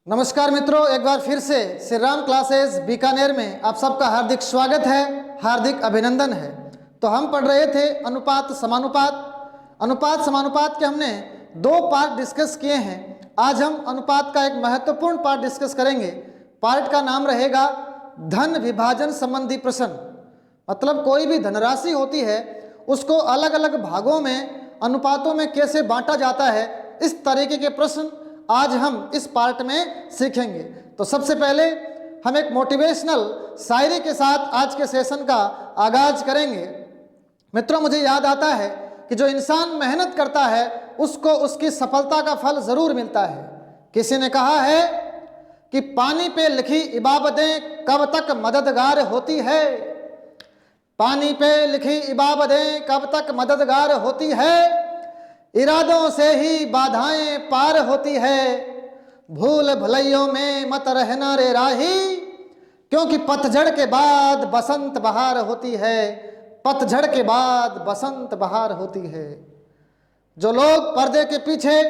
नमस्कार मित्रों, एक बार फिर से श्री राम क्लासेस बीकानेर में आप सबका हार्दिक स्वागत है, हार्दिक अभिनंदन है। तो हम पढ़ रहे थे अनुपात समानुपात के हमने 2 पार्ट डिस्कस किए हैं। आज हम अनुपात का एक महत्वपूर्ण पार्ट डिस्कस करेंगे। पार्ट का नाम रहेगा धन विभाजन संबंधी प्रश्न। मतलब कोई भी धनराशि होती है उसको अलग अलग भागों में अनुपातों में कैसे बांटा जाता है, इस तरीके के प्रश्न आज हम इस पार्ट में सीखेंगे। तो सबसे पहले हम एक मोटिवेशनल शायरी के साथ आज के सेशन का आगाज करेंगे। मित्रों, मुझे याद आता है कि जो इंसान मेहनत करता है उसको उसकी सफलता का फल जरूर मिलता है। किसी ने कहा है कि पानी पे लिखी इबादतें कब तक मददगार होती है, पानी पे लिखी इबादतें कब तक मददगार होती है, इरादों से ही बाधाएं पार होती है, भूल भलैयों में मत रहना रे राही, क्योंकि पतझड़ के बाद बसंत बहार होती है, पतझड़ के बाद बसंत बहार होती है। जो लोग पर्दे के पीछे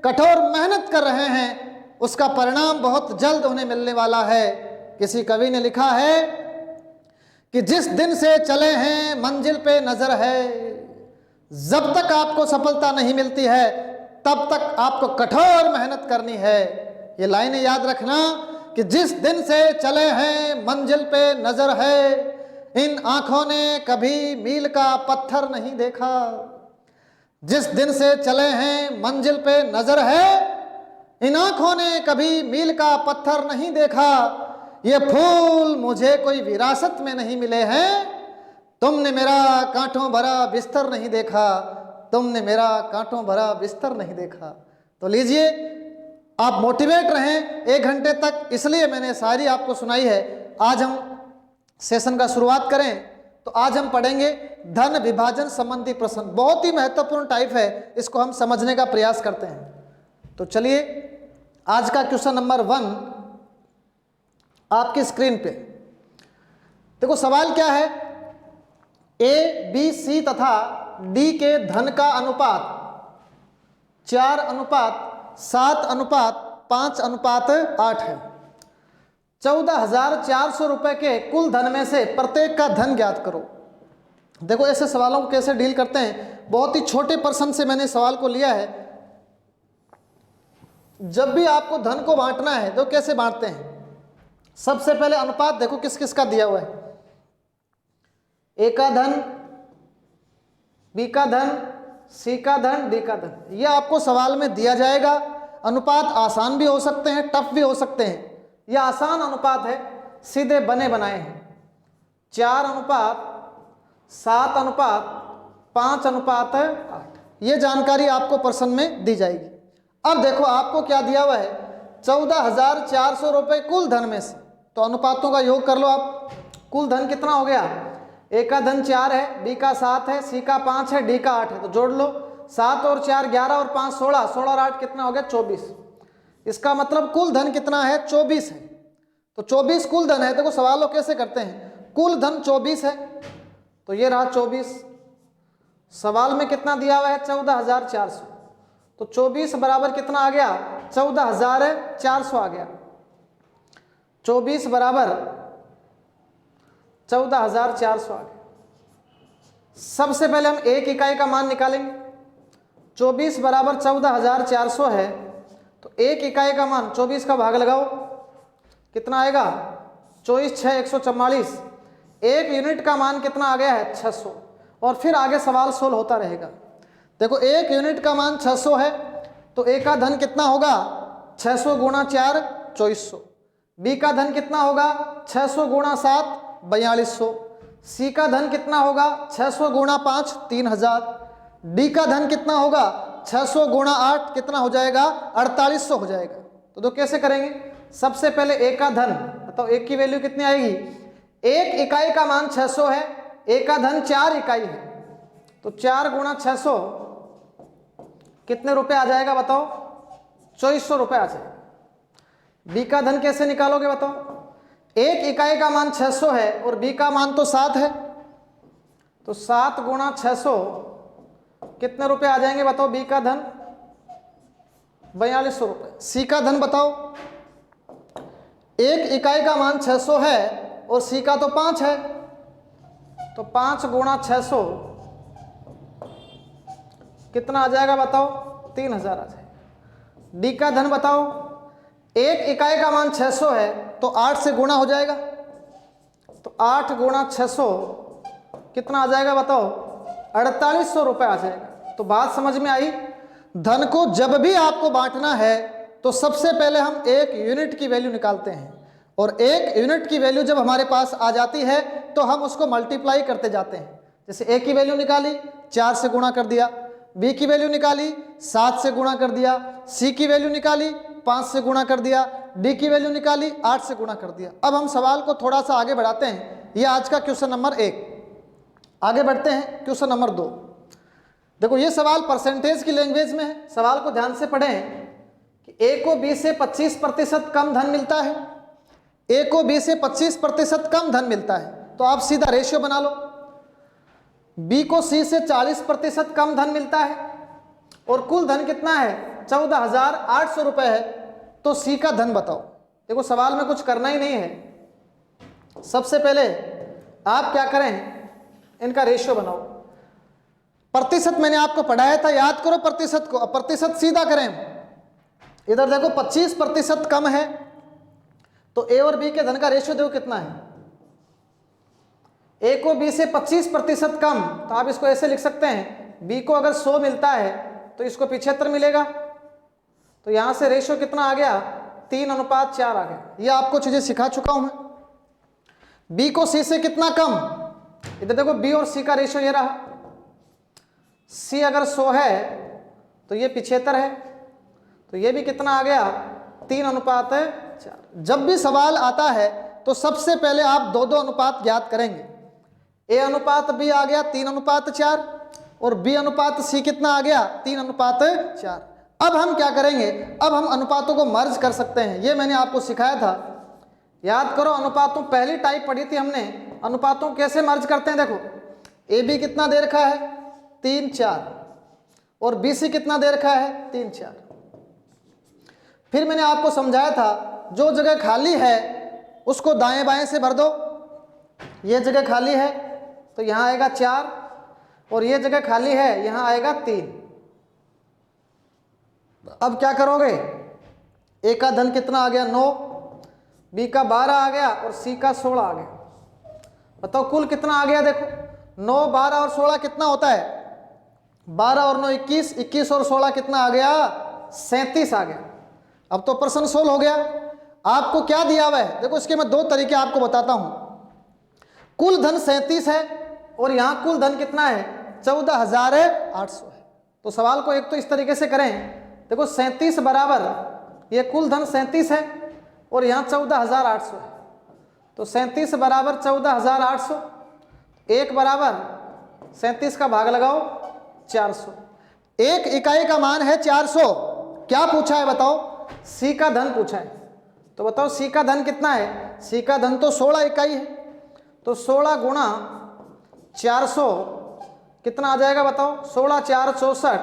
कठोर मेहनत कर रहे हैं उसका परिणाम बहुत जल्द उन्हें मिलने वाला है। किसी कवि ने लिखा है कि जिस दिन से चले हैं मंजिल पे नजर है, जब तक आपको सफलता नहीं मिलती है तब तक आपको कठोर मेहनत करनी है। ये लाइनें याद रखना कि जिस दिन से चले हैं मंजिल पे नजर है, इन आंखों ने कभी मील का पत्थर नहीं देखा। जिस दिन से चले हैं मंजिल पे नजर है, इन आंखों ने कभी मील का पत्थर नहीं देखा। ये फूल मुझे कोई विरासत में नहीं मिले हैं, तुमने मेरा कांटों भरा बिस्तर नहीं देखा, तुमने मेरा कांटों भरा बिस्तर नहीं देखा। तो लीजिए, आप मोटिवेट रहें 1 घंटे तक, इसलिए मैंने शायरी आपको सुनाई है। आज हम सेशन का शुरुआत करें तो आज हम पढ़ेंगे धन विभाजन संबंधी प्रश्न। बहुत ही महत्वपूर्ण टाइप है, इसको हम समझने का प्रयास करते हैं। तो चलिए, आज का क्वेश्चन नंबर 1 आपकी स्क्रीन पे देखो। सवाल क्या है? ए, बी, सी तथा डी के धन का अनुपात 4:7:5:8 है। 14,400 रुपए के कुल धन में से प्रत्येक का धन ज्ञात करो। देखो, ऐसे सवालों को कैसे डील करते हैं। बहुत ही छोटे प्रश्न से मैंने सवाल को लिया है। जब भी आपको धन को बांटना है तो कैसे बांटते हैं? सबसे पहले अनुपात देखो किस किस का दिया हुआ है। ए का धन, बी का धन, सी का धन, डी का धन, यह आपको सवाल में दिया जाएगा। अनुपात आसान भी हो सकते हैं, टफ भी हो सकते हैं। यह आसान अनुपात है, सीधे बने बनाए हैं। 4:7:5:8, ये जानकारी आपको प्रश्न में दी जाएगी। अब देखो आपको क्या दिया हुआ है, 14,400 रुपए कुल धन में से। तो अनुपातों का योग कर लो आप। कुल धन कितना हो गया? ए का धन 4 है, बी का 7 है, सी का 5 है, डी का 8 है। तो जोड़ लो, 7 और 4 11 और 5 16, 16 और 8 कितना हो गया? 24। इसका मतलब कुल धन कितना है? 24 है। तो 24 कुल धन है। देखो सवाल लोग कैसे करते हैं, कुल धन 24 है तो ये रहा 24। सवाल में कितना दिया हुआ है? 14,400। तो 24 बराबर कितना आ गया? 14,400 आ गया। 24 बराबर 14,400 आ गया। सबसे पहले हम एक इकाई का मान निकालेंगे। 24 बराबर 14,400 है तो एक इकाई का मान 24 का भाग लगाओ, कितना आएगा? 24 6 144। एक यूनिट का मान कितना आ गया है? 600। और फिर आगे सवाल सोल्व होता रहेगा। देखो, एक यूनिट का मान 600 है तो ए का धन कितना होगा? 600 गुणा 4 2400। बी का धन कितना होगा? 600 गुणा 7 4200। सी का धन कितना होगा? 600 गुणा 5 3000। डी का धन कितना होगा? 600 गुणा 8 कितना हो जाएगा? 4800 हो जाएगा। तो कैसे करेंगे? सबसे पहले ए का धन बताओ, एक की वैल्यू कितनी आएगी? एक इकाई का मान 600 है, ए का धन 4 इकाई है तो 4 गुणा 600 कितने रुपए आ जाएगा बताओ? 2400 रुपए आ जाएगा। बी का धन कैसे निकालोगे बताओ? एक इकाई का मान 600 है और बी का मान तो 7 है तो 7 गुणा 600 कितने रुपए आ जाएंगे बताओ? बी का धन 4200 रुपए। सी का धन बताओ? एक इकाई का मान 600 है और सी का तो 5 है, तो 5 गुणा 600 कितना आ जाएगा बताओ? 3000 आ जाएगा। डी का धन बताओ। एक इकाई का मान 600 है तो 8 से गुणा हो जाएगा, तो 8 गुणा 600 कितना आ जाएगा बताओ? 4800 रुपये आ जाएगा। तो बात समझ में आई? धन को जब भी आपको बांटना है तो सबसे पहले हम एक यूनिट की वैल्यू निकालते हैं, और एक यूनिट की वैल्यू जब हमारे पास आ जाती है तो हम उसको मल्टीप्लाई करते जाते हैं। जैसे ए की वैल्यू निकाली, 4 से गुणा कर दिया, बी की वैल्यू निकाली, 7 से गुणा कर दिया, सी की वैल्यू निकाली, 5 से गुणा कर दिया, डी की वैल्यू निकाली, 8 से गुणा कर दिया। अब हम सवाल को थोड़ा सा आगे बढ़ाते हैं। ये आज का क्वेश्चन नंबर 1। आगे बढ़ते हैं क्वेश्चन नंबर 2। देखो ये सवाल परसेंटेज की लैंग्वेज में है। सवाल को ध्यान से पढ़ें कि ए को बी से 25% कम धन मिलता है। ए को बी से 25% कम धन मिलता है, तो आप सीधा रेशियो बना लो। बी को सी से 40% कम धन मिलता है और कुल धन कितना है? 14,800 रुपये है, तो सी का धन बताओ। देखो सवाल में कुछ करना ही नहीं है। सबसे पहले आप क्या करें, इनका रेशियो बनाओ। प्रतिशत मैंने आपको पढ़ाया था, याद करो प्रतिशत को। अब प्रतिशत सीधा करें। इधर देखो 25% कम है, तो ए और बी के धन का रेशियो देखो कितना है। ए को बी से 25% कम, तो आप इसको ऐसे लिख सकते हैं, बी को अगर 100 मिलता है तो इसको 75 मिलेगा। तो यहां से रेशियो कितना आ गया? 3:4 आ गया। ये आपको चीजें सिखा चुका हूं मैं। बी को सी से कितना कम, इधर देखो बी और सी का रेशियो ये रहा। सी अगर 100 है तो ये 75 है, तो ये भी कितना आ गया? 3:4। जब भी सवाल आता है तो सबसे पहले आप 2-2 अनुपात ज्ञात करेंगे। ए अनुपात बी आ गया 3:4 और बी अनुपात सी कितना आ गया? 3:4। अब हम क्या करेंगे? अब हम अनुपातों को मर्ज कर सकते हैं। ये मैंने आपको सिखाया था, याद करो। अनुपातों पहली टाइप पढ़ी थी हमने, अनुपातों कैसे मर्ज करते हैं। देखो ए बी कितना दे रखा है? 3-4 और बी सी कितना दे रखा है? 3-4। फिर मैंने आपको समझाया था, जो जगह खाली है उसको दाएं बाएं से भर दो। ये जगह खाली है तो यहाँ आएगा 4 और ये जगह खाली है यहाँ आएगा 3। अब क्या करोगे? ए का धन कितना आ गया? 9, बी का 12 आ गया और सी का 16 आ गया। बताओ कुल कितना आ गया? देखो 9, 12 और 16 कितना होता है? 12 और 9 21, 21 और 16 कितना आ गया? 37 आ गया। अब तो प्रश्न सोल्व हो गया। आपको क्या दिया हुआ है? देखो इसके मैं 2 तरीके आपको बताता हूं। कुल धन 37 है और यहां कुल धन कितना है? 14,800 है। तो सवाल को एक तो इस तरीके से करें, देखो 37 बराबर ये कुल धन 37 है और यहाँ 14,800 है, तो 37 बराबर 14,800, 1 बराबर 37 का भाग लगाओ 400। एक इकाई का मान है 400। क्या पूछा है बताओ? सी का धन पूछा है। तो बताओ सी का धन कितना है? सी का धन तो 16 इकाई है, तो 16 गुणा 400 कितना आ जाएगा बताओ? 16 4 64।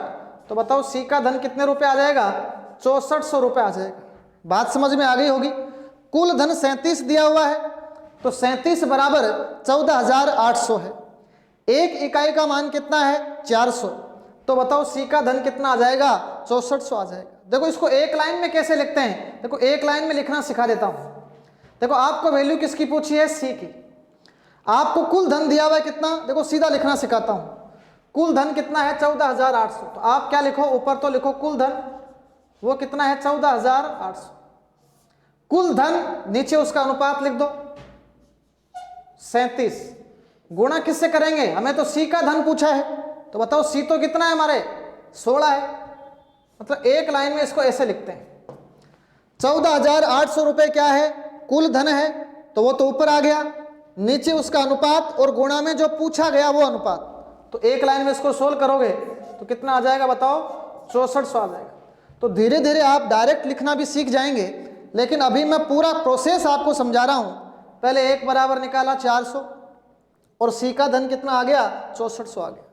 तो बताओ सी का धन कितने रुपए आ जाएगा? 6400 रुपये आ जाएगा। बात समझ में आ गई होगी। कुल धन 37 दिया हुआ है, तो 37 बराबर 14,800 है। एक इकाई का मान कितना है? 400। तो बताओ सी का धन कितना आ जाएगा? 6400 आ जाएगा। देखो इसको एक लाइन में कैसे लिखते हैं, देखो एक लाइन में लिखना सिखा देता हूं। देखो आपको वैल्यू किसकी पूछी है? सी की। आपको कुल धन दिया हुआ है कितना? देखो सीधा लिखना सिखाता हूं। कुल धन कितना है? 14,800। तो आप क्या लिखो? ऊपर तो लिखो कुल धन, वो कितना है? 14,800। कुल धन नीचे उसका अनुपात लिख दो 37। गुणा किससे करेंगे? हमें तो सी का धन पूछा है, तो बताओ सी तो कितना है हमारे? 16 है। मतलब एक लाइन में इसको ऐसे लिखते हैं, 14,800 रुपये क्या है? कुल धन है, तो वो तो ऊपर आ गया, नीचे उसका अनुपात और गुणा में जो पूछा गया वो अनुपात। तो एक लाइन में इसको सोल्व करोगे तो कितना आ जाएगा बताओ? 6400 आ जाएगा। तो धीरे धीरे आप डायरेक्ट लिखना भी सीख जाएंगे, लेकिन अभी मैं पूरा प्रोसेस आपको समझा रहा हूं। पहले 1 बराबर निकाला 400 और सी का धन कितना आ गया? 6400 आ गया।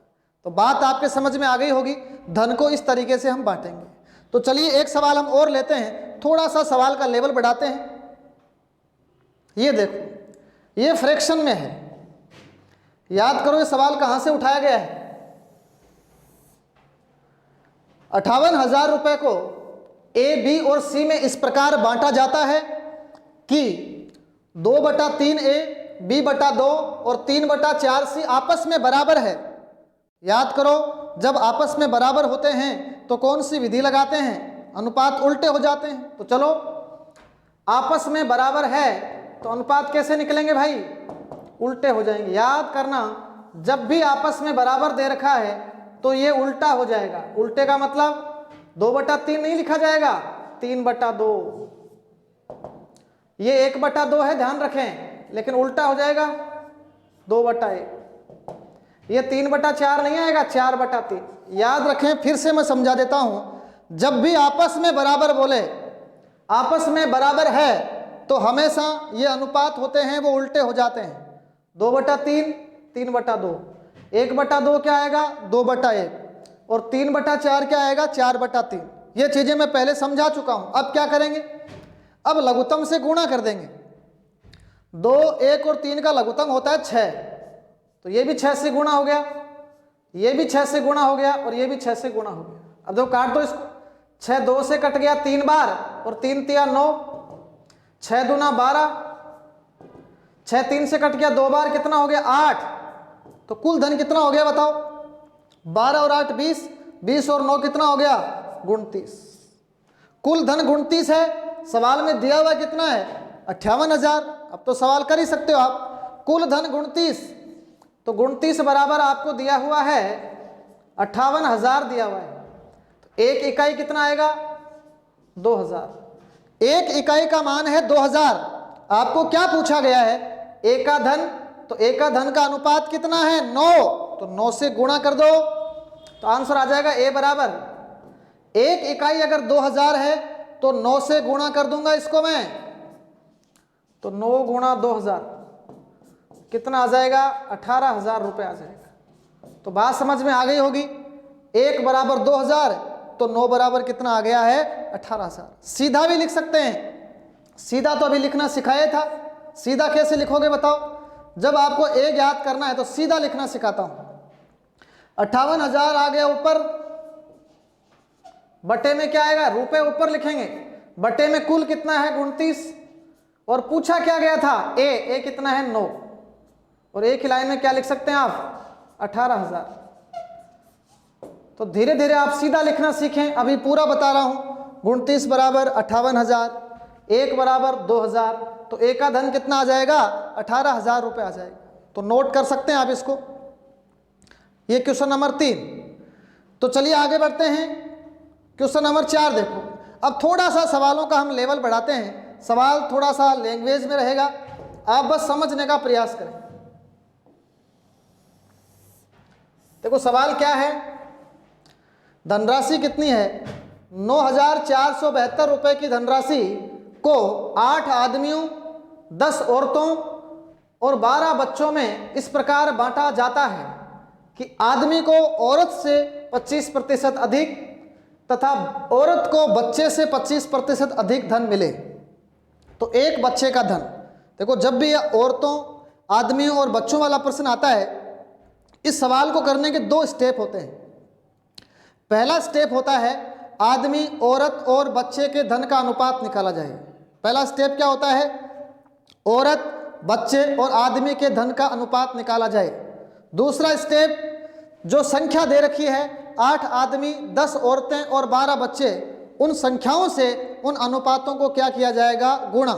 तो बात आपके समझ में आ गई होगी। धन को इस तरीके से हम बांटेंगे। तो चलिए एक सवाल हम और लेते हैं, थोड़ा सा सवाल का लेवल बढ़ाते हैं। ये देखो ये फ्रैक्शन में है। याद करो ये सवाल कहाँ से उठाया गया है। 58,000 रुपए को ए, बी और सी में इस प्रकार बांटा जाता है कि 2/3 ए, b/2 और 3/4 सी आपस में बराबर है। याद करो जब आपस में बराबर होते हैं तो कौन सी विधि लगाते हैं, अनुपात उल्टे हो जाते हैं। तो चलो आपस में बराबर है तो अनुपात कैसे निकलेंगे भाई, उल्टे हो जाएंगे। याद करना जब भी आपस में बराबर दे रखा है तो ये उल्टा हो जाएगा। उल्टे का मतलब 2/3 नहीं लिखा जाएगा, 3/2। ये 1/2 है ध्यान रखें, लेकिन उल्टा हो जाएगा 2/1। ये 3/4 नहीं आएगा, 4/3। याद रखें, फिर से मैं समझा देता हूं। जब भी आपस में बराबर बोले, आपस में बराबर है तो हमेशा ये अनुपात होते हैं वो उल्टे हो जाते हैं। 2/3 3/2, 1/2 क्या आएगा 2/1 और 3/4 क्या आएगा 4/3। ये चीजें मैं पहले समझा चुका हूं। अब क्या करेंगे, अब लघुत्तम से गुणा कर देंगे। 2, 1 और 3 का लघुत्तम होता है 6, तो ये भी 6 से गुणा हो गया, ये भी 6 से गुणा हो गया और ये भी 6 से गुणा हो गया। अब देखो काट दो इसको, 6 2 से कट गया 3 बार और 3 तिया 9, 6 दूना 12, 6 3 से कट गया 2 बार, कितना हो गया 8। तो कुल धन कितना हो गया बताओ, 12 और 8 20, 20 और 9 कितना हो गया 29। कुल धन 29 है। सवाल में दिया हुआ कितना है 58,000। अब तो सवाल कर ही सकते हो आप, कुल धन 29, तो 29 बराबर आपको दिया हुआ है 58,000 दिया हुआ है। तो एक इकाई कितना आएगा 2000। एक इकाई का मान है 2000। आपको क्या पूछा गया है, ए का धन, तो ए का धन का अनुपात कितना है 9, तो 9 से गुणा कर दो तो आंसर आ जाएगा ए बराबर, एक इकाई अगर 2000 है तो 9 से गुणा कर दूंगा इसको मैं, तो 9 गुणा 2000 कितना आ जाएगा 18,000 रुपये आ जाएगा। तो बात समझ में आ गई होगी। 1 बराबर 2000 तो 9 बराबर कितना आ गया है 18,000। सीधा भी लिख सकते हैं, सीधा तो अभी लिखना सिखाया था, सीधा कैसे लिखोगे बताओ। जब आपको एक याद करना है तो सीधा लिखना सिखाता हूं। 58,000 आ गया ऊपर, बटे में क्या आएगा, रुपए ऊपर लिखेंगे, बटे में कुल कितना है 29, और पूछा क्या गया था ए कितना है 9, और एक ही लाइन में क्या लिख सकते हैं आप 18,000। तो धीरे धीरे आप सीधा लिखना सीखें। अभी पूरा बता रहा हूं, 29 बराबर 58,000, 1 बराबर 2000, तो ए का धन कितना आ जाएगा 18,000 रुपये आ जाएगा। तो नोट कर सकते हैं आप इसको। ये क्वेश्चन नंबर 3। तो चलिए आगे बढ़ते हैं, क्वेश्चन नंबर 4 देखो। अब थोड़ा सा सवालों का हम लेवल बढ़ाते हैं, सवाल थोड़ा सा लैंग्वेज में रहेगा, आप बस समझने का प्रयास करें। देखो सवाल क्या है, धनराशि कितनी है 9,472 रुपए की धनराशि को 8 आदमियों, 10 औरतों और 12 बच्चों में इस प्रकार बांटा जाता है कि आदमी को औरत से 25% अधिक तथा औरत को बच्चे से 25% अधिक धन मिले। तो एक बच्चे का धन, देखो जब भी यह औरतों, आदमियों और बच्चों वाला प्रश्न आता है, इस सवाल को करने के 2 स्टेप होते हैं। पहला स्टेप होता है आदमी, औरत और बच्चे के धन का अनुपात निकाला जाए। पहला स्टेप क्या होता है, औरत, बच्चे और आदमी के धन का अनुपात निकाला जाए। दूसरा स्टेप, जो संख्या दे रखी है 8 आदमी, 10 औरतें और 12 बच्चे, उन संख्याओं से उन अनुपातों को क्या किया जाएगा, गुणा।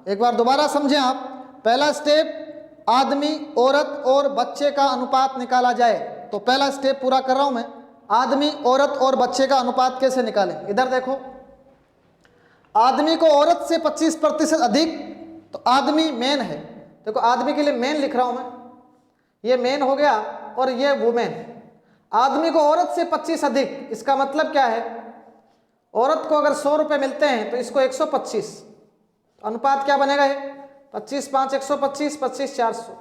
एक बार दोबारा समझें आप। पहला स्टेप आदमी, औरत और बच्चे का अनुपात निकाला जाए। तो पहला स्टेप पूरा कर रहा हूं मैं, आदमी, औरत और बच्चे का अनुपात कैसे निकालें। इधर देखो, आदमी को औरत से 25% अधिक, तो आदमी मेन है। देखो आदमी के लिए मेन लिख रहा हूं मैं, ये मेन हो गया और ये वुमेन। आदमी को औरत से 25 अधिक, इसका मतलब क्या है, औरत को अगर 100 रुपये मिलते हैं तो इसको 125, अनुपात क्या बनेगा, ये 25 5 125, 25 400।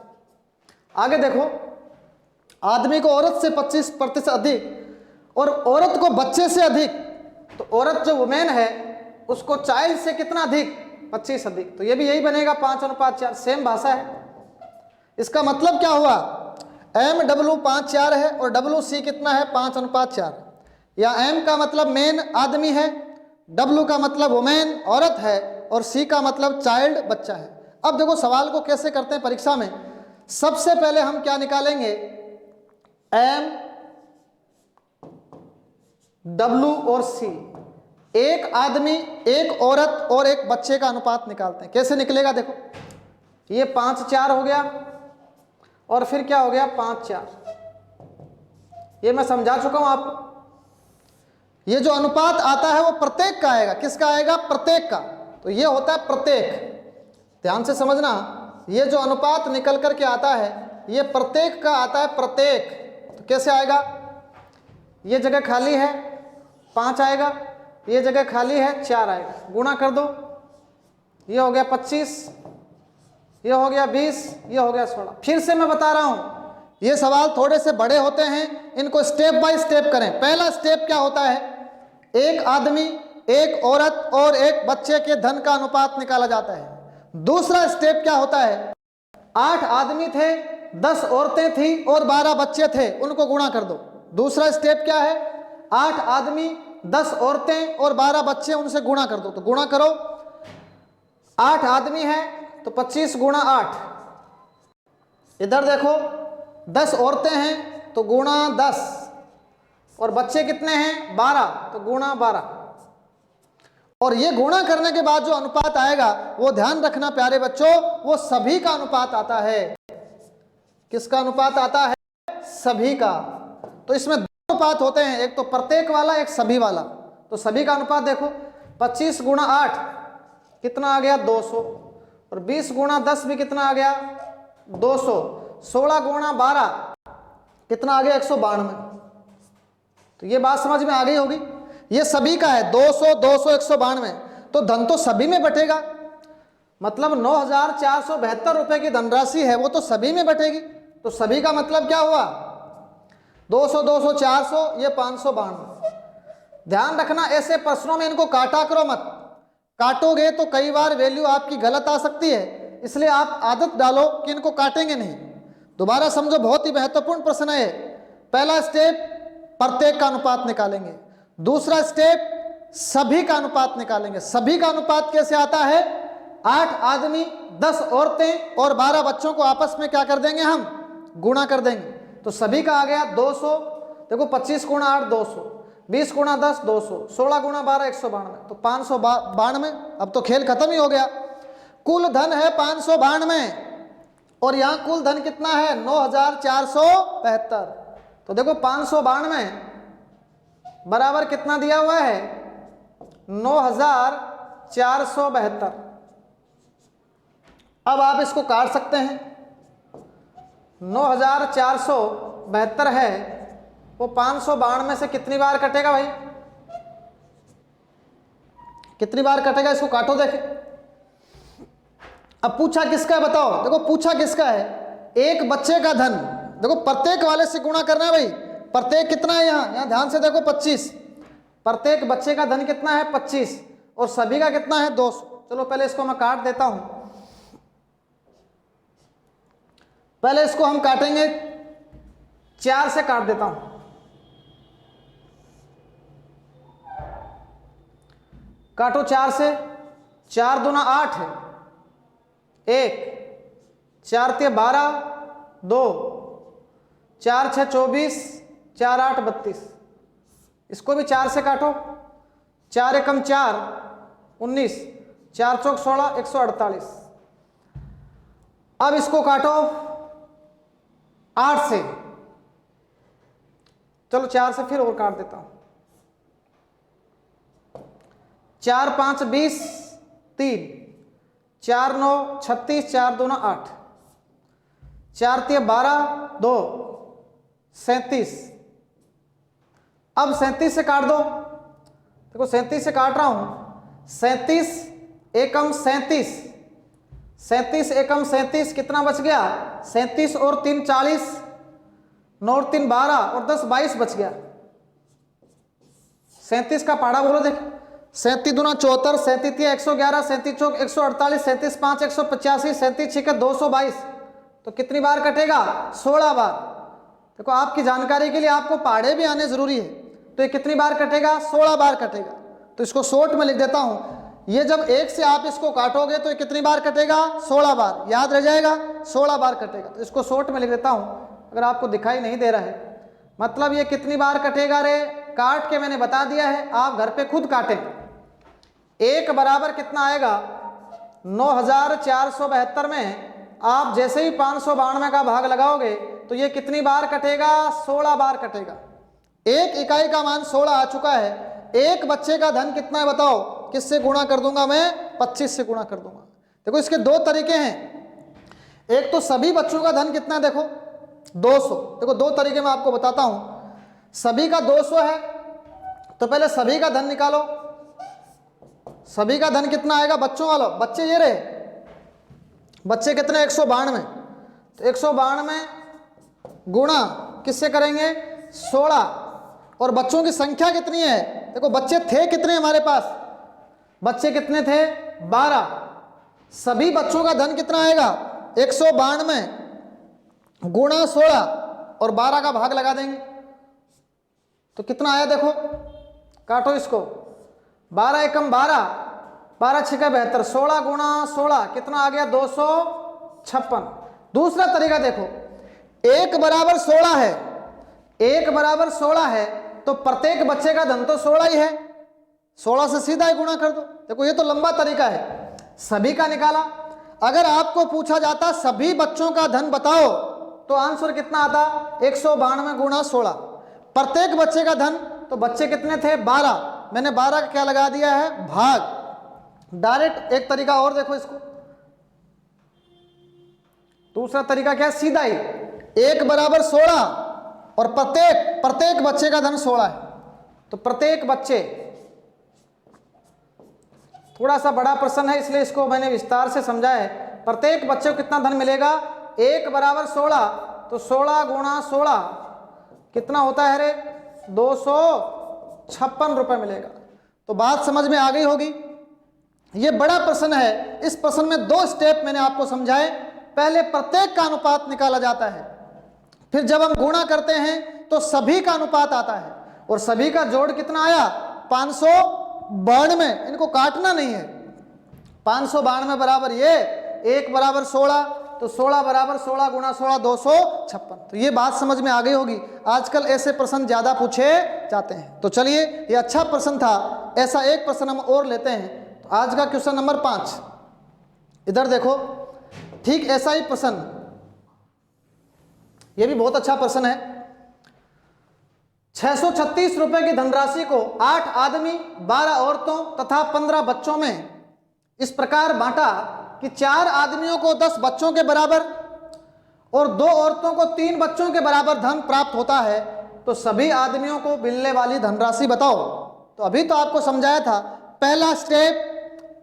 आगे देखो, आदमी को औरत से 25% अधिक और औरत को बच्चे से अधिक, तो औरत जो वुमेन है उसको चाइल्ड से कितना अधिक, 25 अधिक, तो ये भी यही बनेगा 5:4, सेम भाषा है। इसका मतलब क्या हुआ, MW 5:4 है और WC कितना है 5:4, या M का मतलब मेन आदमी है, W का मतलब वुमेन औरत है और C का मतलब चाइल्ड बच्चा है। अब देखो सवाल को कैसे करते हैं परीक्षा में। सबसे पहले हम क्या निकालेंगे, M, W और C, एक आदमी, एक औरत और एक बच्चे का अनुपात निकालते हैं। कैसे निकलेगा देखो, ये 5:4 हो गया और फिर क्या हो गया 5:4, ये मैं समझा चुका हूं आपको। ये जो अनुपात आता है वो प्रत्येक का आएगा, किसका आएगा, प्रत्येक का। तो ये होता है प्रत्येक, ध्यान से समझना, ये जो अनुपात निकल करके आता है ये प्रत्येक का आता है, प्रत्येक। तो कैसे आएगा, ये जगह खाली है 5 आएगा, ये जगह खाली है 4 आएगा, गुणा कर दो, ये हो गया 25, ये हो गया 20, ये हो गया 16। फिर से मैं बता रहा हूं, ये सवाल थोड़े से बड़े होते हैं, इनको स्टेप बाय स्टेप करें। पहला स्टेप क्या होता है, एक आदमी, एक औरत और एक बच्चे के धन का अनुपात निकाला जाता है। दूसरा स्टेप क्या होता है, 8 आदमी थे, 10 औरतें थी और 12 बच्चे थे, उनको गुणा कर दो। दूसरा स्टेप क्या है, 8 आदमी, 10 औरतें और 12 बच्चे, उनसे गुणा कर दो। तो गुणा करो, 8 आदमी है तो 25 गुणा 8, इधर देखो 10 औरतें हैं तो गुणा 10, और बच्चे कितने हैं 12, तो गुणा 12। और ये गुणा करने के बाद जो अनुपात आएगा वो ध्यान रखना प्यारे बच्चों, वो सभी का अनुपात आता है। किसका अनुपात आता है, सभी का। तो इसमें दो अनुपात होते हैं, एक तो प्रत्येक वाला, एक सभी वाला। तो सभी का अनुपात देखो, 25 गुणा 8 कितना आ गया 200, और 20 गुणा 10 भी कितना आ गया 200, 16 गुणा 12 कितना आ गया 192। तो ये बात समझ में आ गई होगी, ये सभी का है, 200 200 192। तो धन तो सभी में बटेगा, मतलब 9,472 रुपए की धनराशि है वो तो सभी में बटेगी। तो सभी का मतलब क्या हुआ, 200 200 400, ये 592। ध्यान रखना ऐसे प्रश्नों में इनको काटा करो मत, काटोगे तो कई बार वैल्यू आपकी गलत आ सकती है, इसलिए आप आदत डालो कि इनको काटेंगे नहीं। दोबारा समझो, बहुत ही महत्वपूर्ण प्रश्न है। पहला स्टेप प्रत्येक का अनुपात निकालेंगे, दूसरा स्टेप सभी का अनुपात निकालेंगे। सभी का अनुपात कैसे आता है, 8 आदमी, 10 औरतें और 12 बच्चों को आपस में क्या कर देंगे, हम गुणा कर देंगे। तो सभी का आ गया 200, देखो 25 गुणा 8 200, 20 गुणा 10 200, 16 गुणा 12 192, तो 592। अब तो खेल खत्म ही हो गया। कुल धन है 592 और यहाँ कुल धन कितना है 9,472। तो देखो 592 बराबर कितना दिया हुआ है 9,472। अब आप इसको काट सकते हैं, 9,472 है वो 592 से कितनी बार कटेगा भाई, कितनी बार कटेगा, इसको काटो देखें। अब पूछा किसका है बताओ, देखो पूछा किसका है, एक बच्चे का धन। देखो प्रत्येक वाले से गुणा करना है भाई, प्रत्येक कितना है यहाँ ध्यान से देखो 25, प्रत्येक बच्चे का धन कितना है 25 और सभी का कितना है 200। चलो पहले इसको मैं काट देता हूं, पहले इसको हम काटेंगे 4 से काट देता हूं। काटो 4 से, 4 दूना 8 है, 1 4 तिया 12 2 4 6 24 4 8 32। इसको भी 4 से काटो, 4 एकम 4 19, 4 चौक 16 148। अब इसको काटो 8 से, चलो 4 से फिर और काट देता हूं, 4 5 20 3, 4 9 36, 4 दूना 8, 4 तिया 12 2 37। अब 37 से काट दो, देखो 37 से काट रहा हूं, 37 एकम 37, 37 एकम 37 कितना बच गया 37 और 3 40, 9 और 3 12 और 10 22 बच गया। 37 का पाड़ा बोलो देख, 37 दूना 74, 37 111, 37 चौक 148, 37 5 185, 37 6 222। तो कितनी बार कटेगा? 16 बार। देखो आपकी जानकारी के लिए आपको पहाड़े भी आने जरूरी है। तो ये कितनी बार कटेगा? 16 बार कटेगा। तो इसको शॉर्ट में लिख देता हूं, ये जब 1 से आप इसको काटोगे तो ये कितनी बार कटेगा? 16 बार। याद रह जाएगा, 16 बार कटेगा। तो इसको शॉर्ट में लिख देता हूं, अगर आपको दिखाई नहीं दे रहा है। मतलब ये कितनी बार कटेगा रे? काट के मैंने बता दिया है, आप घर पे खुद काटें। 1 बराबर कितना आएगा? 9472 में आप जैसे ही 592 का भाग लगाओगे तो ये कितनी बार कटेगा? 16 बार कटेगा। एक इकाई का मान 16 आ चुका है। एक बच्चे का धन कितना है बताओ? किससे गुणा कर दूंगा मैं? 25 से गुणा कर दूंगा। देखो इसके दो तरीके हैं। एक तो सभी बच्चों का धन कितना है, देखो 200। देखो दो तरीके मैं आपको बताता हूं। सभी का 200 है तो पहले सभी का धन निकालो। सभी का धन कितना आएगा? बच्चों वालों, बच्चे ये रहे, बच्चे कितने? 192। तो 192 गुणा किससे करेंगे? 16। और बच्चों की संख्या कितनी है? देखो बच्चे थे कितने हमारे पास? बच्चे कितने थे? 12। सभी बच्चों का धन कितना आएगा? 192 गुणा 16 और 12 का भाग लगा देंगे तो कितना आया? देखो काटो इसको। 12 एकम 12, 12 6 72, 16 गुणा 16 कितना आ गया? 256। दूसरा तरीका देखो, 1 बराबर 16 है, 1 बराबर 16 है तो प्रत्येक बच्चे का धन तो 16 ही है। 16 से सीधा ही गुणा कर दो। देखो ये तो लंबा तरीका है, सभी का निकाला। अगर आपको पूछा जाता सभी बच्चों का धन बताओ तो आंसर कितना आता? 192 गुणा 16। प्रत्येक बच्चे का धन, तो बच्चे कितने थे? 12। मैंने 12 का क्या लगा दिया है? भाग। डायरेक्ट एक तरीका और देखो इसको। दूसरा तरीका क्या है? सीधा ही 1 बराबर 16 और प्रत्येक बच्चे का धन 16 है तो प्रत्येक बच्चे, थोड़ा सा बड़ा प्रश्न है इसलिए इसको मैंने विस्तार से समझा है। प्रत्येक बच्चे को कितना धन मिलेगा? 1 बराबर 16 तो 16 गुणा 16 कितना होता है रे? 256 रुपए मिलेगा। तो बात समझ में आ गई होगी। ये बड़ा प्रश्न है। इस प्रश्न में 2 स्टेप मैंने आपको समझाए। पहले प्रत्येक का अनुपात निकाला जाता है, फिर जब हम गुणा करते हैं तो सभी का अनुपात आता है। और सभी का जोड़ कितना आया? 592। इनको काटना नहीं है। 592 बराबर ये, 1 बराबर 16 तो 16 बराबर 16 गुणा 16 256। तो ये बात समझ में आ गई होगी। आजकल ऐसे प्रश्न ज्यादा पूछे जाते हैं। तो चलिए, ये अच्छा प्रश्न था। ऐसा एक प्रश्न हम और लेते हैं। तो आज का क्वेश्चन नंबर 5, इधर देखो। ठीक ऐसा ही प्रश्न, ये भी बहुत अच्छा प्रश्न है। 636 रुपए की धनराशि को 8 आदमी, 12 औरतों तथा 15 बच्चों में इस प्रकार बांटा कि 4 आदमियों को 10 बच्चों के बराबर और 2 औरतों को 3 बच्चों के बराबर धन प्राप्त होता है, तो सभी आदमियों को मिलने वाली धनराशि बताओ। तो अभी तो आपको समझाया था, पहला स्टेप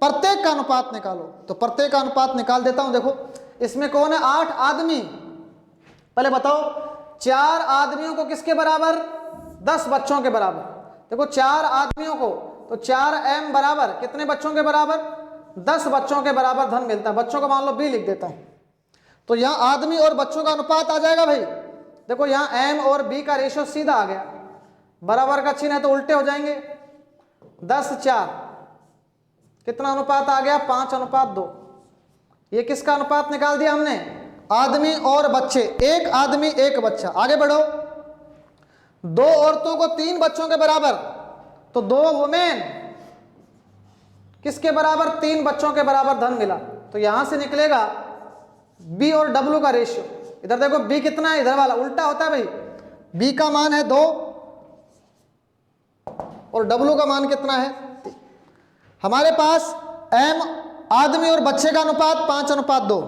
प्रत्येक का अनुपात निकालो। तो प्रत्येक का अनुपात निकाल देता हूं। देखो इसमें कौन है? 8 आदमी। पहले बताओ 4 आदमियों को किसके बराबर? 10 बच्चों के बराबर। देखो 4 आदमियों को, तो 4m बराबर कितने बच्चों के बराबर? 10 बच्चों के बराबर धन मिलता है। बच्चों का मान लो b लिख देता हूं। तो यहां आदमी और बच्चों का अनुपात आ जाएगा भाई। देखो यहां m और b का रेशियो सीधा आ गया। बराबर का चिन्ह है तो उल्टे हो जाएंगे। 10 4 कितना अनुपात आ गया? 5:2। ये किसका अनुपात निकाल दिया हमने? आदमी और बच्चे। 1 आदमी 1 बच्चा। आगे बढ़ो। 2 औरतों को 3 बच्चों के बराबर, तो 2 वुमेन किसके बराबर? 3 बच्चों के बराबर धन मिला। तो यहां से निकलेगा b और w का रेशियो। इधर देखो b कितना है, इधर वाला उल्टा होता है भाई। b का मान है 2 और w का मान कितना है? हमारे पास m आदमी और बच्चे का अनुपात 5:2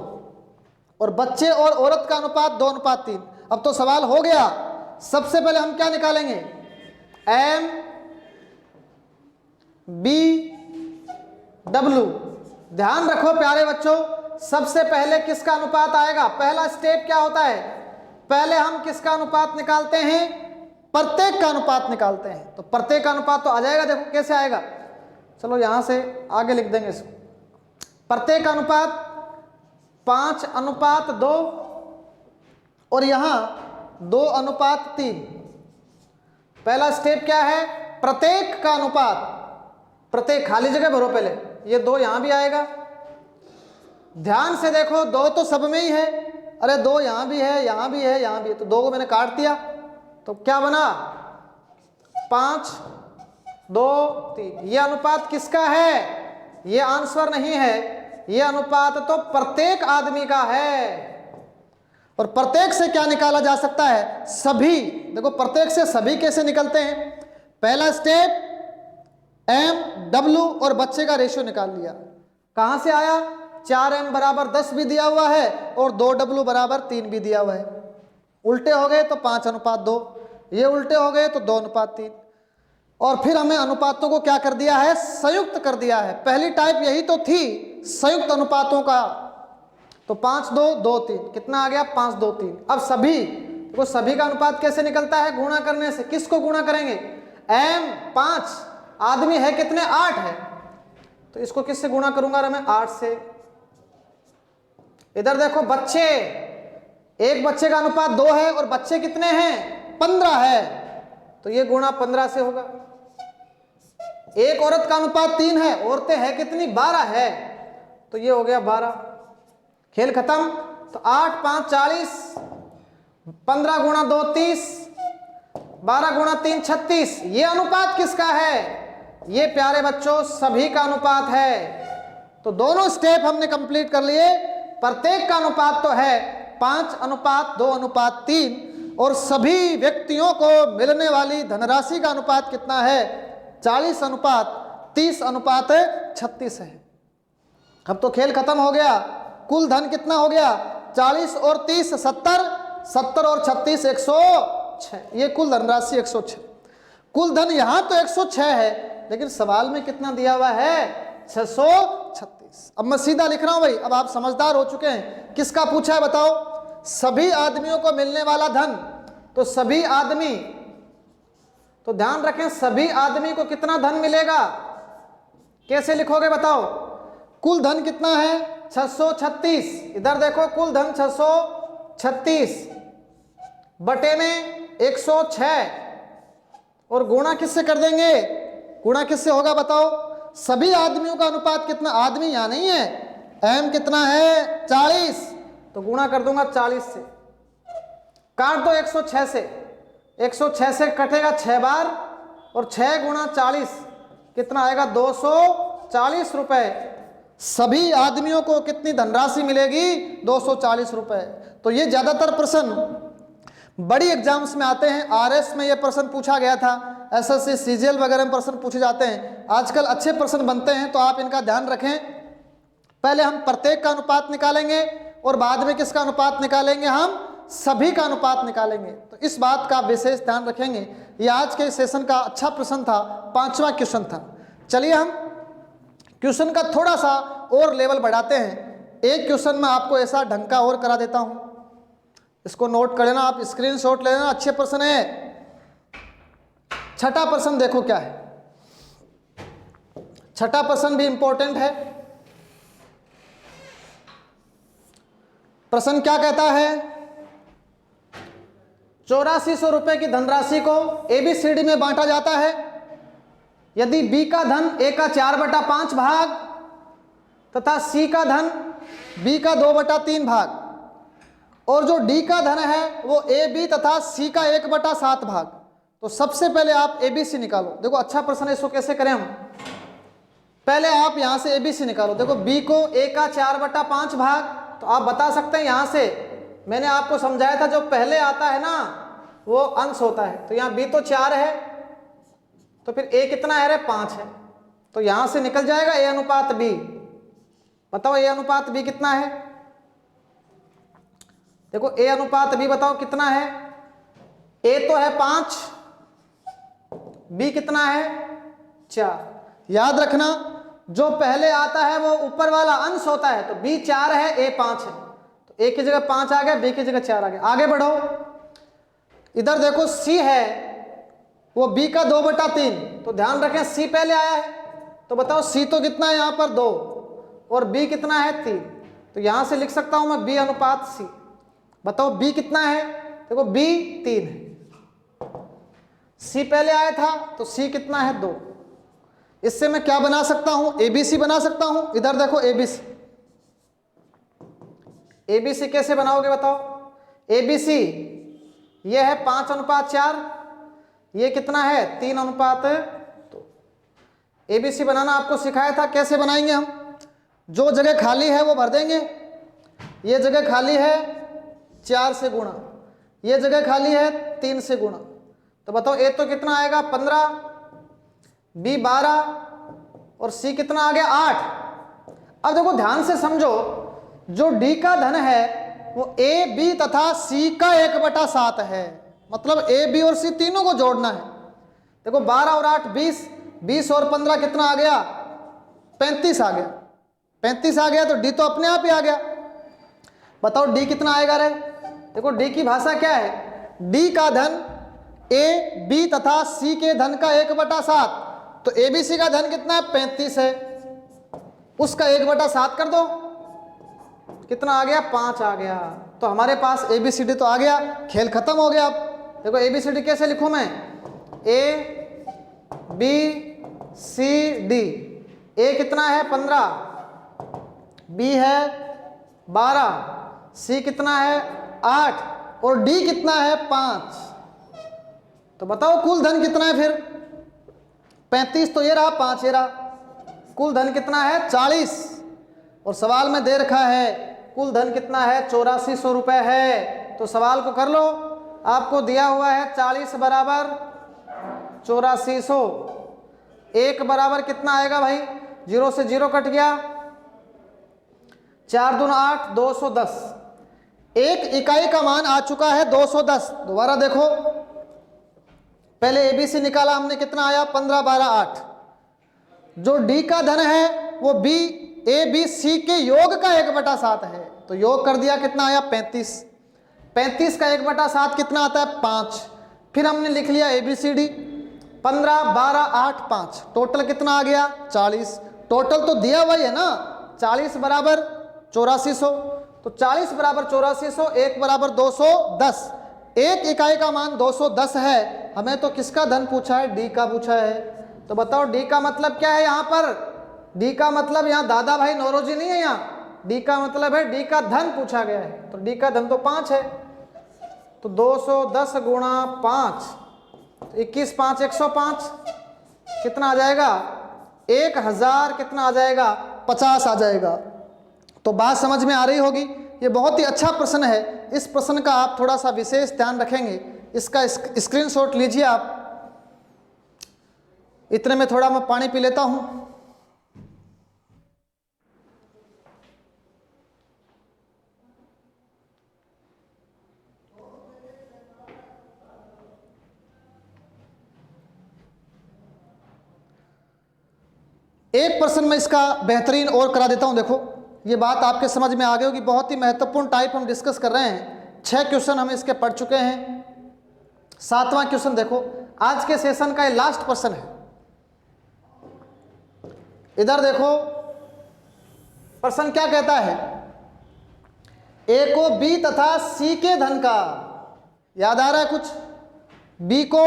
और बच्चे और औरत का अनुपात 2:3। अब तो सवाल हो गया। सबसे पहले हम क्या निकालेंगे? m b w। ध्यान रखो प्यारे बच्चों, सबसे पहले किसका अनुपात आएगा? पहला स्टेप क्या होता है? पहले हम किसका अनुपात निकालते हैं? प्रत्येक का अनुपात निकालते हैं। तो प्रत्येक का अनुपात तो आ जाएगा। देखो कैसे आएगा? चलो यहाँ से आगे लिख देंगे इसको। प्रत्येक अनुपात 5:2 और यहाँ 2:3। पहला स्टेप क्या है? प्रत्येक का अनुपात, प्रत्येक खाली जगह भरो पहले, ये 2 यहाँ भी आएगा। ध्यान से देखो 2 तो सब में ही है, अरे 2 यहाँ भी है, यहाँ भी है, यहाँ भी है, तो 2 को मैंने काट दिया तो क्या बना? 5:2:3। ये अनुपात किसका है? ये आंसर नहीं है, ये अनुपात तो प्रत्येक आदमी का है। और प्रत्येक से क्या निकाला जा सकता है? सभी। देखो प्रत्येक से सभी कैसे निकलते हैं? पहला स्टेप M, W और बच्चे का रेशियो निकाल लिया। कहां से आया? 4M बराबर 10 भी दिया हुआ है और 2W बराबर 3 भी दिया हुआ है। उल्टे हो गए तो 5:2, ये उल्टे हो गए तो 2:3। और फिर हमें अनुपातों को क्या कर दिया है? संयुक्त कर दिया है। पहली टाइप यही तो थी, संयुक्त अनुपातों का। तो 5:2:3 कितना आ गया? 5:2:3। अब सभी, देखो सभी का अनुपात कैसे निकलता है? गुणा करने से। किसको गुणा करेंगे? M 5, आदमी है कितने? 8 है, तो इसको किससे गुणा करूंगा मैं? 8 से। इधर देखो बच्चे, एक बच्चे का अनुपात 2 है और बच्चे कितने हैं? 15 है, तो ये गुणा 15 से होगा। एक औरत का अनुपात 3 है, औरतें हैं कितनी? 12 है, तो ये हो गया 12। खेल खत्म। तो 8 5 40, 15 गुणा 2 30, 12 गुणा 3 36। ये अनुपात किसका है? ये प्यारे बच्चों सभी का अनुपात है। तो दोनों स्टेप हमने कंप्लीट कर लिए। प्रत्येक का अनुपात तो है 5:2:3 और सभी व्यक्तियों को मिलने वाली धनराशि का अनुपात कितना है? 40:30:36 है। अब तो खेल खत्म हो गया। कुल धन कितना हो गया? 40 और 30 70, 70 और 36 106। ये कुल धनराशि 106। कुल धन यहां तो 106 है, लेकिन सवाल में कितना दिया हुआ है? 636। अब मैं सीधा लिख रहा हूं भाई, अब आप समझदार हो चुके हैं। किसका पूछा है बताओ? सभी आदमियों को मिलने वाला धन। तो सभी आदमी, तो ध्यान रखें सभी आदमी को कितना धन मिलेगा? कैसे लिखोगे बताओ? कुल धन कितना है? 636। इधर देखो कुल धन 636 बटे में 106 और गुणा किससे कर देंगे? गुणा किससे होगा बताओ? सभी आदमियों का अनुपात कितना? आदमी यहां नहीं है, M कितना है? 40, तो गुणा कर दूंगा 40 से। काट दो 106 से, 106 से कटेगा 6 बार और 6 गुणा 40 कितना आएगा? 240 रुपए। सभी आदमियों को कितनी धनराशि मिलेगी? 240 रुपए। तो ये ज्यादातर प्रश्न बड़ी एग्जाम्स में आते हैं। RS में ये प्रश्न पूछा गया था, SSC CGL वगैरह में प्रश्न पूछे जाते हैं। आजकल अच्छे प्रश्न बनते हैं, तो आप इनका ध्यान रखें। पहले हम प्रत्येक का अनुपात निकालेंगे और बाद में किसका अनुपात निकालेंगे? हम सभी का अनुपात निकालेंगे। तो इस बात का विशेष ध्यान रखेंगे। ये आज के सेशन का अच्छा प्रश्न था, 5वां क्वेश्चन था। चलिए हम क्वेश्चन का थोड़ा सा और लेवल बढ़ाते हैं। एक क्वेश्चन में आपको ऐसा ढंग का और करा देता हूं, इसको नोट कर लेना, आप स्क्रीनशॉट ले लेना। अच्छे प्रश्न है। छठा प्रश्न देखो क्या है। छठा प्रश्न भी इंपॉर्टेंट है। प्रश्न क्या कहता है? 8400 रुपए की धनराशि को ABCD में बांटा जाता है। यदि B का धन A का 4/5 भाग तथा C का धन B का 2/3 भाग और जो D का धन है वो AB तथा C का 1/7 भाग। तो सबसे पहले आप ABC निकालो। देखो अच्छा प्रश्न है, इसको कैसे करें हम? पहले आप यहां से ABC निकालो। देखो B को A का 4/5 भाग, तो आप बता सकते हैं यहां से, मैंने आपको समझाया था जो पहले आता है ना वो अंश होता है। तो यहाँ B तो 4 है, तो फिर A कितना है? 5 है, तो यहां से निकल जाएगा A अनुपात B। बताओ A अनुपात B कितना है? देखो A अनुपात B बताओ कितना है? A तो है 5, B कितना है? 4। याद रखना जो पहले आता है वो ऊपर वाला अंश होता है। तो B 4 है, A 5 है, तो A की जगह 5 आ गया, B की जगह 4 आ गया। आगे बढ़ो, इधर देखो C है वो B का 2/3, तो ध्यान रखें C पहले आया है, तो बताओ सी तो कितना है यहाँ पर 2 और बी कितना है 3, तो यहाँ से लिख सकता हूँ मैं बी अनुपात सी। बताओ बी कितना है, देखो बी 3 है, सी पहले आया था तो सी कितना है 2। इससे मैं क्या बना सकता हूँ, एबीसी बना सकता हूँ। इधर देखो एबीसी, एबीसी कैसे बनाओगे बताओ। एबीसी ये है 5:4, ये कितना है 3:2। एबीसी बनाना आपको सिखाया था, कैसे बनाएंगे हम। जो जगह खाली है वो भर देंगे, ये जगह खाली है 4 से गुणा, ये जगह खाली है 3 से गुणा। तो बताओ ए तो कितना आएगा 15, बी 12 और सी कितना आ गया 8। अब देखो ध्यान से समझो, जो डी का धन है वो ए बी तथा सी का 1/7 है। मतलब ए बी और सी तीनों को जोड़ना है। देखो 12 और 8 20, 20 और 15 कितना आ गया 35 आ गया। 35 आ गया तो डी तो अपने आप ही आ गया। बताओ डी कितना आएगा रे। देखो डी की भाषा क्या है, डी का धन ए बी तथा सी के धन का 1/7। तो ए बी सी का धन कितना है 35 है, उसका 1/7 कर दो, कितना आ गया 5 आ गया। तो हमारे पास ए बी सी डी तो आ गया, खेल खत्म हो गया। अब देखो ए बी सी डी कैसे लिखूं मैं, ए बी सी डी। ए कितना है 15, बी है 12, सी कितना है 8 और डी कितना है 5। तो बताओ कुल धन कितना है फिर 35, तो ये रहा 5 ये रहा। कुल धन कितना है 40 और सवाल में दे रखा है कुल धन कितना है 8400 रुपये है। तो सवाल को कर लो, आपको दिया हुआ है 40 बराबर 8400, 1 बराबर कितना आएगा भाई, 0 से 0 कट गया, 4 दूना 8, 210। एक इकाई का मान आ चुका है 210। दोबारा देखो, पहले एबीसी निकाला हमने, कितना आया 15 12 8। जो डी का धन है वो बी ए बी सी के योग का 1/7 है, तो योग कर दिया, कितना आया 35। 35 का 1/7 कितना आता है 5। फिर हमने लिख लिया A B C D, 15 12 8 5, total कितना आ गया 40। टोटल तो दिया हुआ ही है ना, 40 बराबर 8400। तो 40 बराबर 8400, 1 बराबर 210। एक इकाई का मान 210 है, हमें तो किसका धन पूछा है, डी का पूछा है। तो बताओ डी का मतलब क्या है यहाँ पर, डी का मतलब यहाँ दादा भाई नौरोजी नहीं है, यहाँ डी का मतलब है डी का धन पूछा गया है। तो डी का धन तो 5 है, तो 210 गुणा 5, 21 5 105, कितना आ जाएगा 1000, कितना आ जाएगा 50 आ जाएगा। तो बात समझ में आ रही होगी। ये बहुत ही अच्छा प्रश्न है, इस प्रश्न का आप थोड़ा सा विशेष ध्यान रखेंगे। इसका स्क्रीनशॉट लीजिए आप। इतने में थोड़ा मैं पानी पी लेता हूं। एक प्रश्न में इसका बेहतरीन और करा देता हूं। देखो ये बात आपके समझ में आ गई होगी, बहुत ही महत्वपूर्ण टाइप हम डिस्कस कर रहे हैं। 6 क्वेश्चन हम इसके पढ़ चुके हैं, 7वां क्वेश्चन देखो, आज के सेशन का ये लास्ट प्रश्न है। इधर देखो प्रश्न क्या कहता है, ए को बी तथा सी के धन का, याद आ रहा है कुछ, बी को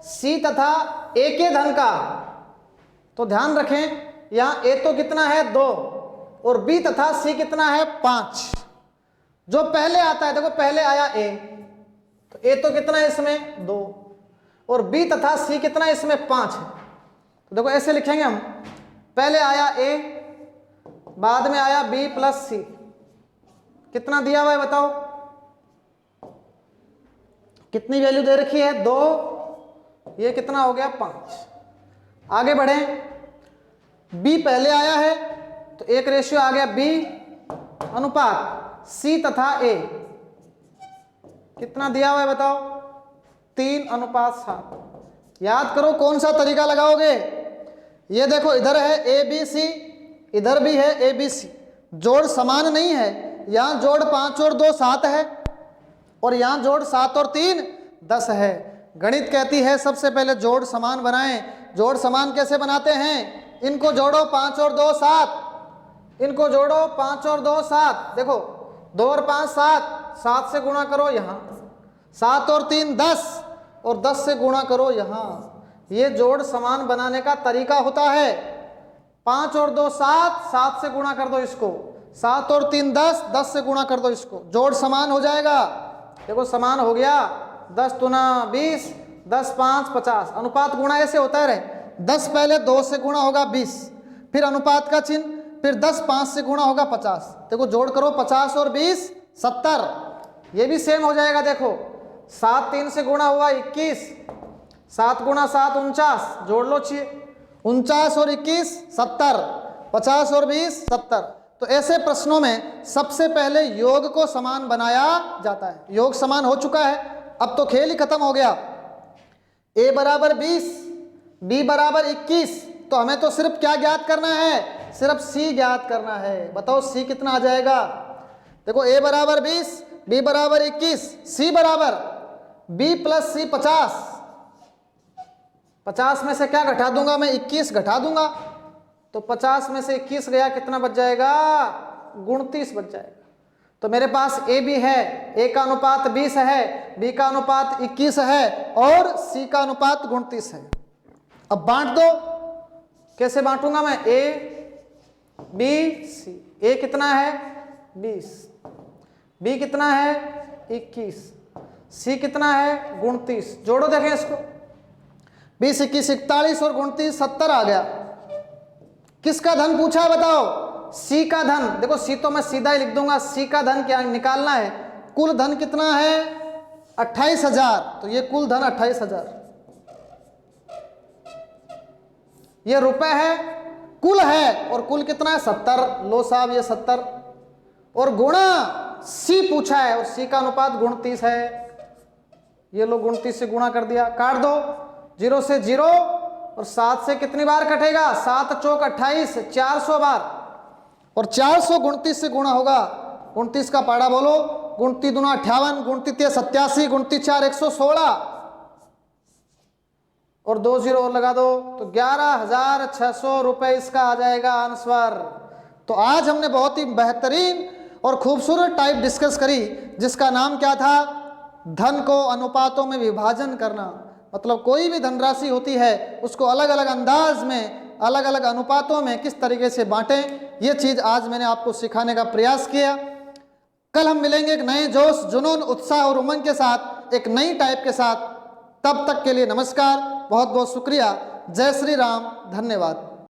सी तथा ए के धन का। तो ध्यान रखें यहां ए तो कितना है 2 और बी तथा सी कितना है 5। जो पहले आता है, देखो पहले आया ए, तो ए तो कितना है इसमें 2 और बी तथा सी कितना है इसमें 5 है। तो देखो ऐसे लिखेंगे हम, पहले आया ए, बाद में आया बी प्लस सी, कितना दिया हुआ है बताओ, कितनी वैल्यू दे रखी है 2, ये कितना हो गया 5। आगे बढ़े, बी पहले आया है तो एक रेशियो आ गया बी अनुपात सी तथा ए, कितना दिया हुआ है बताओ 3:7। याद करो कौन सा तरीका लगाओगे। ये देखो इधर है ए बी सी, इधर भी है ए बी सी, जोड़ समान नहीं है। यहाँ जोड़ 5 और 2 7 है और यहाँ जोड़ 7 और 3 10 है। गणित कहती है सबसे पहले जोड़ समान बनाएं। जोड़ समान कैसे बनाते हैं, इनको जोड़ो, 5 और 2 7, इनको जोड़ो, 5 और 2 7, देखो 2 और 5 7, 7 से गुणा करो यहाँ, 7 और 3 10, और 10 से गुणा करो यहाँ। ये जोड़ समान बनाने का तरीका होता है। 5 और 2 7, 7 से गुणा कर दो इसको, 7 और 3 10, 10 से गुणा कर दो इसको, जोड़ समान हो जाएगा। देखो समान हो गया, 10 दूना 20, 10 5 50। अनुपात गुणा ऐसे होता है रे, 10 पहले 2 से गुणा होगा 20, फिर अनुपात का चिन्ह, फिर 10 5 से गुणा होगा 50। देखो जोड़ करो, 50 और 20 70। ये भी सेम हो जाएगा, देखो 7 3 से गुणा हुआ 21, 7 गुणा 7 49, जोड़ लो 49 और 21 70, 50 और 20 70। तो ऐसे प्रश्नों में सबसे पहले योग को समान बनाया जाता है। योग समान हो चुका है, अब तो खेल ही खत्म हो गया। a बराबर 20, b बराबर 21, तो हमें तो सिर्फ क्या ज्ञात करना है, सिर्फ c ज्ञात करना है। बताओ c कितना आ जाएगा। देखो a बराबर 20, b बराबर 21, c बराबर b प्लस c 50। 50 में से क्या घटा दूंगा मैं, 21 घटा दूंगा, तो 50 में से 21 गया, कितना बच जाएगा, 29 बच जाएगा। तो मेरे पास a भी है, a का अनुपात 20 है, b का अनुपात 21 है, और c का अनुपात 29 है। अब बांट दो, कैसे बांटूंगा मैं, a b c। a कितना है 20, b कितना है 21, c कितना है 29। जोड़ो देखें इसको, 20 21 41 और 29 70 आ गया। किसका धन पूछा है बताओ, C का धन। देखो C तो मैं सीधा ही लिख दूंगा, C का धन क्या निकालना है, कुल धन कितना है 28,000, तो ये कुल धन 28,000। ये रुपए है, कुल है, और कुल कितना है 70। लो साहब ये 70, और गुणा C पूछा है, और C का अनुपात 29 है। ये लो 29 से गुणा कर दिया, काट दो, 0 से 0, और 7 से कितनी बार कटेगा, 7 चौक 28, 400 बार, और 400 29 से गुणा होगा। 29 का पाड़ा बोलो, 29 दूना 58, 29 87, 29 4 116, और 2 0 और लगा दो, तो 11,600 रुपए इसका आ जाएगा आंसर। तो आज हमने बहुत ही बेहतरीन और खूबसूरत टाइप डिस्कस करी, जिसका नाम क्या था, धन को अनुपातों में विभाजन करना। मतलब कोई भी धनराशि होती है उसको अलग अलग अंदाज में, अलग अलग अनुपातों में किस तरीके से बांटें, ये चीज़ आज मैंने आपको सिखाने का प्रयास किया। कल हम मिलेंगे एक नए जोश, जुनून, उत्साह और उमंग के साथ, एक नई टाइप के साथ। तब तक के लिए नमस्कार, बहुत बहुत शुक्रिया। जय श्री राम, धन्यवाद।